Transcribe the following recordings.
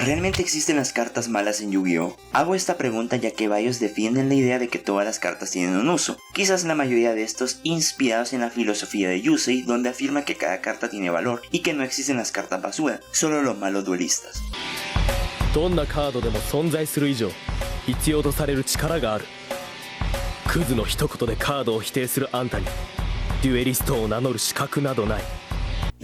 ¿Realmente existen las cartas malas en Yu-Gi-Oh? Hago esta pregunta ya que varios defienden la idea de que todas las cartas tienen un uso, quizás la mayoría de estos inspirados en la filosofía de Yusei, donde afirma que cada carta tiene valor y que no existen las cartas basura, solo los malos duelistas. どんなカードでも存在する以上必要とされる力がある。クズの一言でカードを否定するあんたにデュエリストを名乗る資格などない。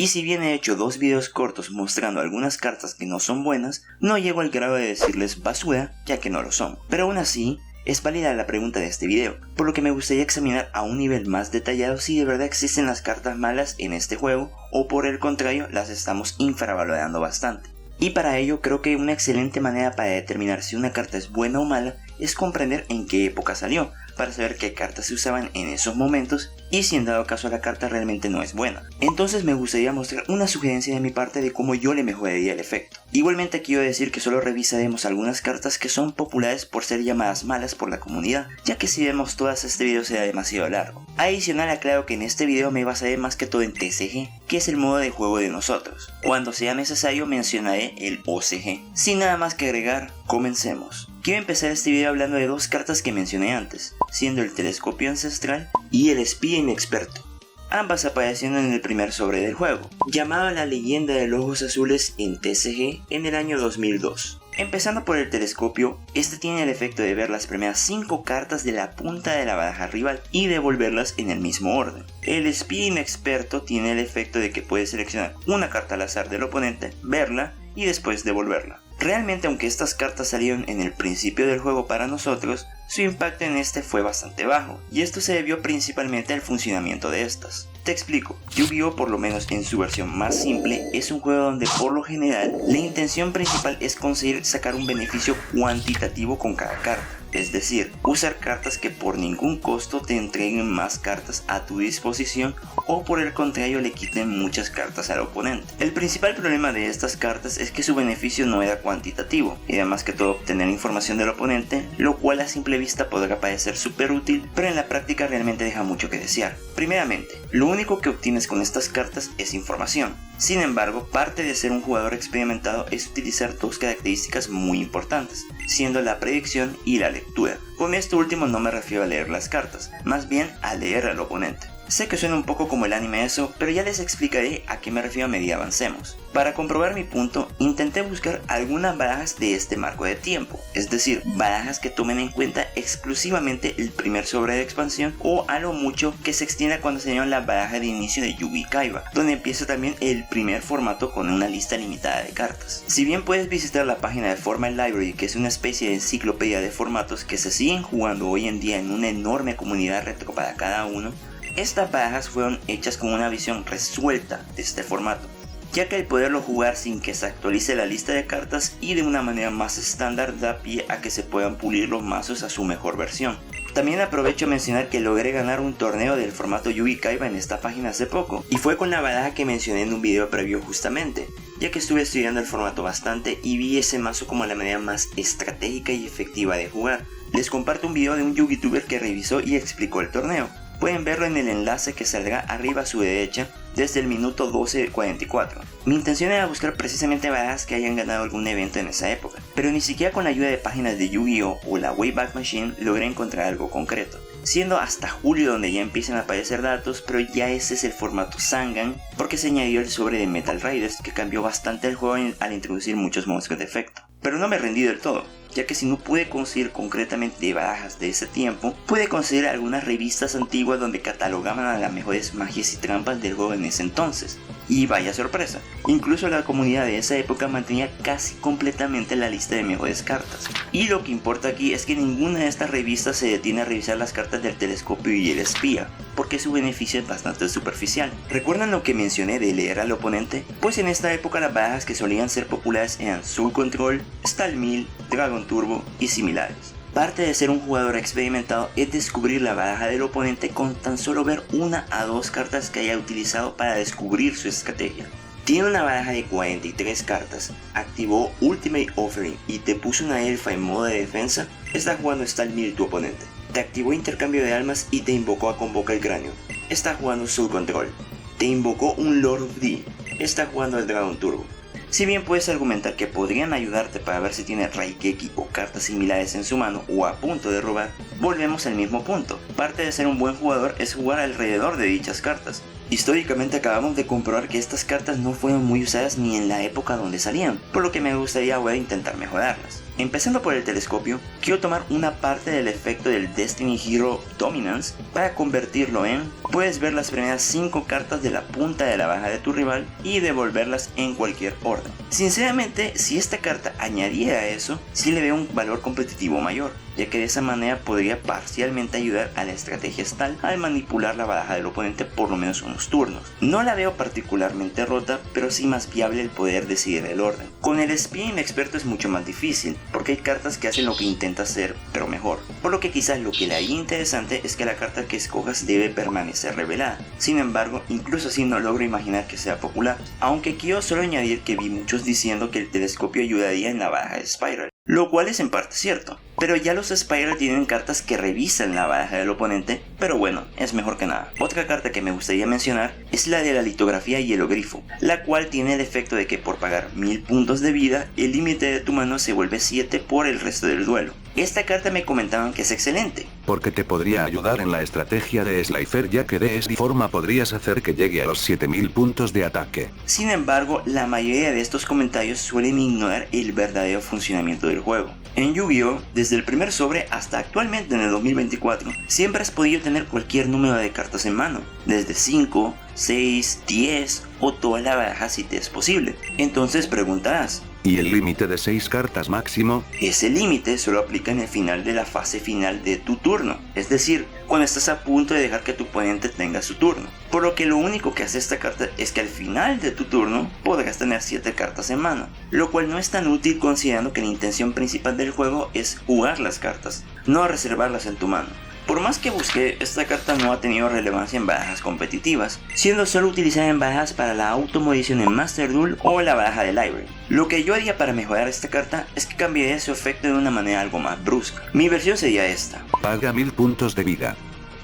Y si bien he hecho 2 videos cortos mostrando algunas cartas que no son buenas, no llego al grado de decirles basura, ya que no lo son. Pero aún así, es válida la pregunta de este video, por lo que me gustaría examinar a un nivel más detallado si de verdad existen las cartas malas en este juego, o por el contrario, las estamos infravalorando bastante. Y para ello creo que una excelente manera para determinar si una carta es buena o mala es comprender en qué época salió, para saber qué cartas se usaban en esos momentos y si en dado caso la carta realmente no es buena. Entonces me gustaría mostrar una sugerencia de mi parte de cómo yo le mejoraría el efecto. Igualmente quiero decir que solo revisaremos algunas cartas que son populares por ser llamadas malas por la comunidad, ya que si vemos todas este video será demasiado largo. Adicional aclaro que en este video me basaré más que todo en TCG, que es el modo de juego de nosotros. Cuando sea necesario mencionaré el OCG. Sin nada más que agregar, comencemos. Quiero empezar este video hablando de 2 cartas que mencioné antes, siendo el Telescopio Ancestral y el Espía Inexperto, ambas apareciendo en el primer sobre del juego, llamado La Leyenda de los Ojos Azules en TCG en el año 2002. Empezando por el telescopio, este tiene el efecto de ver las primeras 5 cartas de la punta de la baraja rival y devolverlas en el mismo orden. El Espía Inexperto tiene el efecto de que puedes seleccionar una carta al azar del oponente, verla y después devolverla. Realmente, aunque estas cartas salieron en el principio del juego para nosotros, su impacto en este fue bastante bajo, y esto se debió principalmente al funcionamiento de estas. Te explico, Yu-Gi-Oh, por lo menos en su versión más simple, es un juego donde por lo general la intención principal es conseguir sacar un beneficio cuantitativo con cada carta. Es decir, usar cartas que por ningún costo te entreguen más cartas a tu disposición o por el contrario le quiten muchas cartas al oponente. El principal problema de estas cartas es que su beneficio no era cuantitativo, y además que todo obtener información del oponente, lo cual a simple vista podrá parecer súper útil, pero en la práctica realmente deja mucho que desear. Primeramente, lo único que obtienes con estas cartas es información. Sin embargo, parte de ser un jugador experimentado es utilizar 2 características muy importantes, siendo la predicción y la lectura. Con esto último no me refiero a leer las cartas, más bien a leer al oponente. Sé que suena un poco como el anime eso, pero ya les explicaré a qué me refiero a medida avancemos. Para comprobar mi punto, intenté buscar algunas barajas de este marco de tiempo, es decir, barajas que tomen en cuenta exclusivamente el primer sobre de expansión o a lo mucho que se extienda cuando se llama la baraja de inicio de Yu-Gi Kaiba, donde empieza también el primer formato con una lista limitada de cartas. Si bien puedes visitar la página de Format Library, que es una especie de enciclopedia de formatos que se siguen jugando hoy en día en una enorme comunidad retro para cada uno, estas barajas fueron hechas con una visión resuelta de este formato, ya que el poderlo jugar sin que se actualice la lista de cartas y de una manera más estándar da pie a que se puedan pulir los mazos a su mejor versión. También aprovecho a mencionar que logré ganar un torneo del formato Yu-Gi Kaiba en esta página hace poco, y fue con la baraja que mencioné en un video previo justamente, ya que estuve estudiando el formato bastante y vi ese mazo como la manera más estratégica y efectiva de jugar. Les comparto un video de un Yu-Gi-Tuber que revisó y explicó el torneo. Pueden verlo en el enlace que saldrá arriba a su derecha desde el minuto 12:44. Mi intención era buscar precisamente barajas que hayan ganado algún evento en esa época, pero ni siquiera con la ayuda de páginas de Yu-Gi-Oh o la Wayback Machine logré encontrar algo concreto, siendo hasta julio donde ya empiezan a aparecer datos, pero ya ese es el formato Sangan porque se añadió el sobre de Metal Riders que cambió bastante el juego al introducir muchos monstruos de efecto. Pero no me rendí del todo, ya que si no pude conseguir concretamente de barajas de ese tiempo, pude conseguir algunas revistas antiguas donde catalogaban a las mejores magias y trampas del juego en ese entonces. Y vaya sorpresa, incluso la comunidad de esa época mantenía casi completamente la lista de mejores cartas. Y lo que importa aquí es que ninguna de estas revistas se detiene a revisar las cartas del telescopio y el espía, porque su beneficio es bastante superficial. ¿Recuerdan lo que mencioné de leer al oponente? Pues en esta época las barajas que solían ser populares eran Soul Control, Steel Mill, Dragon Turbo y similares. Parte de ser un jugador experimentado es descubrir la baraja del oponente con tan solo ver 1 a 2 cartas que haya utilizado para descubrir su estrategia. Tiene una baraja de 43 cartas, activó Ultimate Offering y te puso una elfa en modo de defensa, está jugando Steel Mill tu oponente. Te activó Intercambio de Almas y te invocó a Convoca el Cráneo, está jugando Soul Control. Te invocó un Lord of D, está jugando el Dragon Turbo. Si bien puedes argumentar que podrían ayudarte para ver si tiene Raigeki o cartas similares en su mano o a punto de robar, volvemos al mismo punto. Parte de ser un buen jugador es jugar alrededor de dichas cartas. Históricamente acabamos de comprobar que estas cartas no fueron muy usadas ni en la época donde salían, por lo que me gustaría ahora intentar mejorarlas. Empezando por el telescopio, quiero tomar una parte del efecto del Destiny Hero Dominance para convertirlo en: puedes ver las primeras 5 cartas de la punta de la baraja de tu rival y devolverlas en cualquier orden. Sinceramente, si esta carta añadiera eso, sí le veo un valor competitivo mayor, ya que de esa manera podría parcialmente ayudar a la estrategia Stall al manipular la baraja del oponente por lo menos unos turnos. No la veo particularmente rota, pero sí más viable el poder decidir el orden. Con el Spin Experto es mucho más difícil, porque hay cartas que hacen lo que intenta hacer, pero mejor. Por lo que quizás lo que le haría interesante es que la carta que escojas debe permanecer revelada. Sin embargo, incluso así no logro imaginar que sea popular, aunque quiero solo añadir que vi muchos diciendo que el telescopio ayudaría en la baraja de Spiral, lo cual es en parte cierto, pero ya los Spiral tienen cartas que revisan la baraja del oponente, pero bueno, es mejor que nada. Otra carta que me gustaría mencionar es la de la litografía Hielogrifo, la cual tiene el efecto de que por pagar 1000 puntos de vida, el límite de tu mano se vuelve 7 por el resto del duelo. Esta carta me comentaban que es excelente, porque te podría ayudar en la estrategia de Slifer, ya que de esta forma podrías hacer que llegue a los 7000 puntos de ataque. Sin embargo, la mayoría de estos comentarios suelen ignorar el verdadero funcionamiento del juego. En Yu-Gi-Oh!, desde el primer sobre hasta actualmente en el 2024, siempre has podido tener cualquier número de cartas en mano, desde 5, 6, 10 o toda la baraja si te es posible. Entonces preguntarás, ¿y el límite de 6 cartas máximo? Ese límite solo aplica en el final de la fase final de tu turno, es decir, cuando estás a punto de dejar que tu oponente tenga su turno. Por lo que lo único que hace esta carta es que al final de tu turno podrás tener 7 cartas en mano, lo cual no es tan útil considerando que la intención principal del juego es jugar las cartas, no reservarlas en tu mano. Por más que busqué, esta carta no ha tenido relevancia en barajas competitivas, siendo solo utilizada en barajas para la automodición en Master Duel o la baraja de Library. Lo que yo haría para mejorar esta carta es que cambiaría su efecto de una manera algo más brusca. Mi versión sería esta: paga 1000 puntos de vida.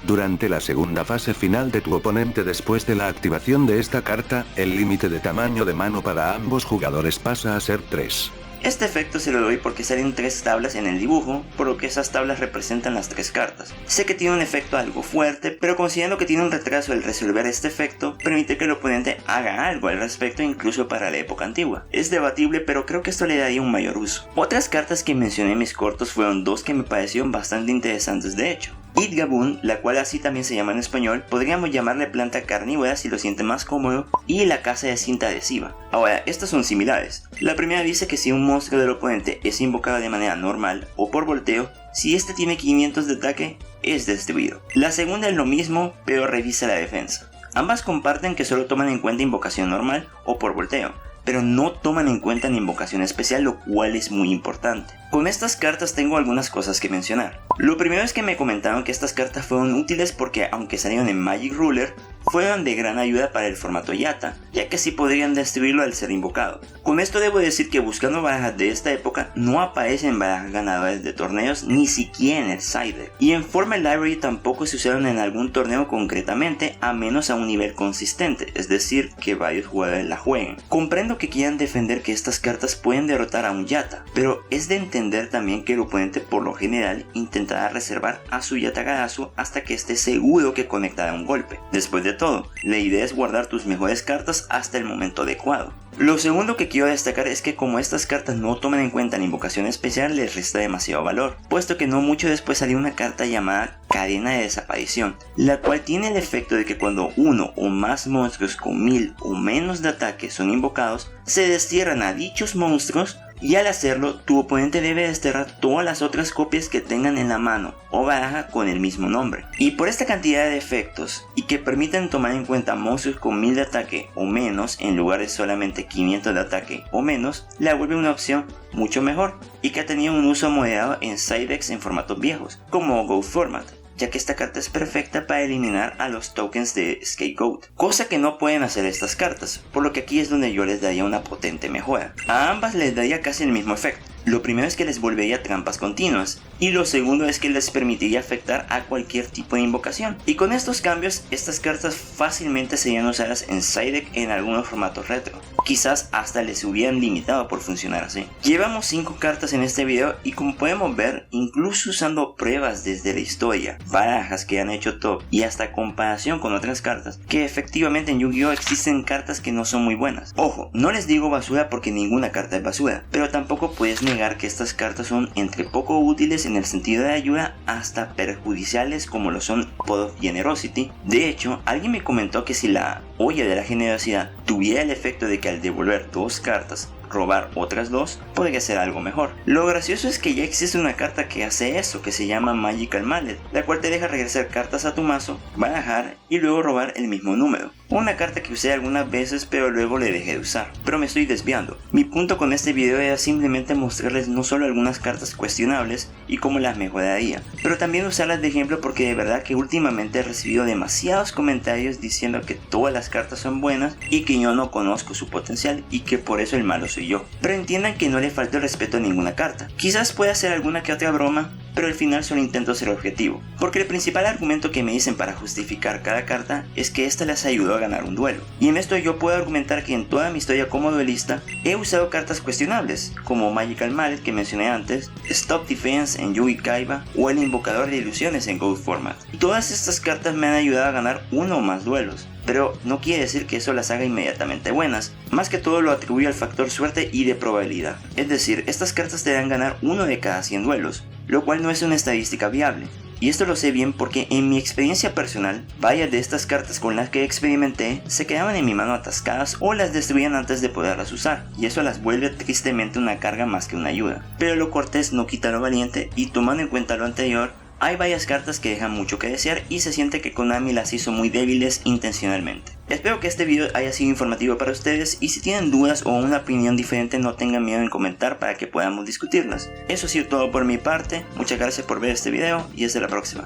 Durante la segunda fase final de tu oponente, después de la activación de esta carta, el límite de tamaño de mano para ambos jugadores pasa a ser 3. Este efecto se lo doy porque salen 3 tablas en el dibujo, por lo que esas tablas representan las 3 cartas. Sé que tiene un efecto algo fuerte, pero considerando que tiene un retraso el resolver este efecto, permite que el oponente haga algo al respecto incluso para la época antigua. Es debatible, pero creo que esto le daría un mayor uso. Otras cartas que mencioné en mis cortos fueron 2 que me parecieron bastante interesantes de hecho. Idgabun, la cual así también se llama en español, podríamos llamarle planta carnívora si lo siente más cómodo, y la casa de cinta adhesiva. Ahora, estas son similares. La primera dice que si un monstruo del oponente es invocado de manera normal o por volteo, si este tiene 500 de ataque, es destruido. La segunda es lo mismo, pero revisa la defensa. Ambas comparten que solo toman en cuenta invocación normal o por volteo, pero no toman en cuenta la invocación especial, lo cual es muy importante. Con estas cartas tengo algunas cosas que mencionar. Lo primero es que me comentaron que estas cartas fueron útiles porque, aunque salieron en Magic Ruler, fueron de gran ayuda para el formato Yata, ya que así podrían destruirlo al ser invocado. Con esto debo decir que buscando barajas de esta época no aparecen barajas ganadoras de torneos, ni siquiera en el side deck. Y en Formal Library tampoco se usaron en algún torneo concretamente, a menos a un nivel consistente, es decir, que varios jugadores la jueguen. Comprendo que quieran defender que estas cartas pueden derrotar a un Yata, pero es de entender también que el oponente por lo general intentará reservar a su Yatagarasu hasta que esté seguro que conectará un golpe. Después de todo, la idea es guardar tus mejores cartas hasta el momento adecuado. Lo segundo que quiero destacar es que como estas cartas no toman en cuenta la invocación especial, les resta demasiado valor, puesto que no mucho después salió una carta llamada Cadena de Desaparición, la cual tiene el efecto de que cuando uno o más monstruos con 1000 o menos de ataque son invocados, se destierran a dichos monstruos, y al hacerlo, tu oponente debe desterrar todas las otras copias que tengan en la mano o baraja con el mismo nombre. Y por esta cantidad de efectos, y que permiten tomar en cuenta monstruos con 1000 de ataque o menos en lugar de solamente 500 de ataque o menos, la vuelve una opción mucho mejor, y que ha tenido un uso moderado en side decks en formatos viejos, como Go Format, ya que esta carta es perfecta para eliminar a los tokens de Scapegoat, cosa que no pueden hacer estas cartas, por lo que aquí es donde yo les daría una potente mejora. A ambas les daría casi el mismo efecto. Lo primero es que les volvería trampas continuas, y lo segundo es que les permitiría afectar a cualquier tipo de invocación. Y con estos cambios, estas cartas fácilmente serían usadas en side deck en algunos formatos retro. Quizás hasta les hubieran limitado por funcionar así. Llevamos 5 cartas en este video y como podemos ver, incluso usando pruebas desde la historia, barajas que han hecho top y hasta comparación con otras cartas, que efectivamente en Yu-Gi-Oh existen cartas que no son muy buenas. Ojo, no les digo basura porque ninguna carta es basura, pero tampoco puedes negar que estas cartas son entre poco útiles en el sentido de ayuda hasta perjudiciales como lo son Pod of Generosity. De hecho, alguien me comentó que si la olla de la generosidad tuviera el efecto de que al devolver 2 cartas robar otras 2, podría ser algo mejor. Lo gracioso es que ya existe una carta que hace eso, que se llama Magical Mallet, la cual te deja regresar cartas a tu mazo, barajar y luego robar el mismo número. Una carta que usé algunas veces pero luego le dejé de usar. Pero me estoy desviando. Mi punto con este video era simplemente mostrarles no solo algunas cartas cuestionables y cómo las mejoraría, pero también usarlas de ejemplo porque de verdad que últimamente he recibido demasiados comentarios diciendo que todas las cartas son buenas y que yo no conozco su potencial y que por eso el malo soy yo. Pero entiendan que no le falta el respeto a ninguna carta. Quizás pueda hacer alguna que otra broma, pero al final solo intento ser objetivo, porque el principal argumento que me dicen para justificar cada carta es que esta les ayudó a ganar un duelo. Y en esto yo puedo argumentar que en toda mi historia como duelista he usado cartas cuestionables, como Magical Mallet que mencioné antes, Stop Defense en Yu-Gi Kaiba o el Invocador de Ilusiones en Gold Format. Todas estas cartas me han ayudado a ganar uno o más duelos, pero no quiere decir que eso las haga inmediatamente buenas, más que todo lo atribuyo al factor suerte y de probabilidad. Es decir, estas cartas te dan ganar uno de cada 100 duelos, lo cual no es una estadística viable. Y esto lo sé bien porque en mi experiencia personal, varias de estas cartas con las que experimenté se quedaban en mi mano atascadas o las destruían antes de poderlas usar, y eso las vuelve tristemente una carga más que una ayuda. Pero lo cortés no quita lo valiente, y tomando en cuenta lo anterior, hay varias cartas que dejan mucho que desear y se siente que Konami las hizo muy débiles intencionalmente. Espero que este video haya sido informativo para ustedes y si tienen dudas o una opinión diferente no tengan miedo en comentar para que podamos discutirlas. Eso ha sido todo por mi parte, muchas gracias por ver este video y hasta la próxima.